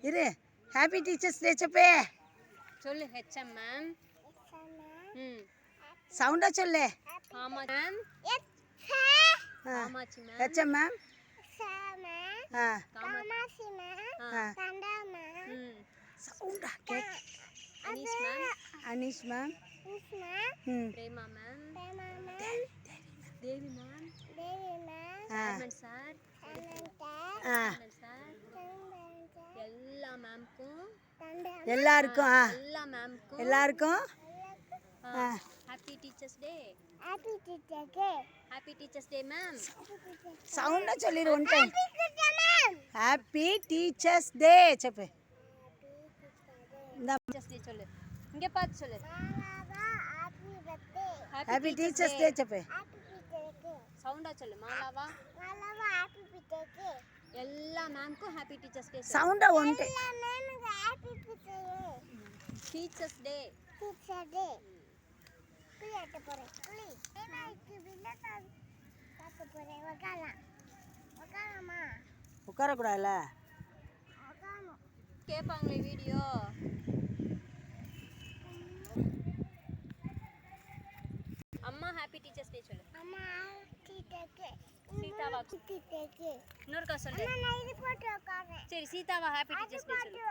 இரு. Happy teachers டே చెప్పే. சொல்லு ஹெச்எம் மேம். சவுண்டா சொல்லு. ஆமா மேம். ஆமாச்சி ma'am. HM ma'am. Kamakshi ma'am. கண்டா மேம். சவுண்டா கேக். Aneesh ma'am. Aneesh ma'am. Prema ma'am. Devi ma'am. Sarman sir. எல்லா மேம்க்கும் எல்லாருக்கும் happy teachers day. Happy teachers day ma'am. Sound சொல்லிரு one time. Happy teachers day చెప్పు. இந்த டீச்சர்ஸ் டே சொல்லு. இங்க பார்த்து சொல்லு. ஹாப்பி டீச்சர்ஸ் டே చెప్పు. சவுண்டா சொல்லு. மாலாவா ஹாப்பி டீச்சர்ஸ் டே. எல்லா மேம்க்கும் ஹாப்பி டீச்சர்ஸ் டே. சவுண்டா ஒன் டைம். எல்லா மேம்க்கு happy teachers day. Teachers day. குளியாட்ட போறேன். குளி. எனக்கு வில்ல பார்க்க போறேன். உட்காரமா. உட்கார கூடாதுல. உட்காரணும். கேட்பாங்களே வீடியோ. அம்மா ஹாப்பி டீச்சர்ஸ் டே சொல்லு. அம்மா டீச்சர்ஸ் டே. சீதாவா teachers day. இன்னொருக்கா சொல்லு. அம்மா நான் இது போட்டு உட்கார்றேன். சரி சீதாவா ஹாப்பி டீச்சர்ஸ் டே சொல்லு.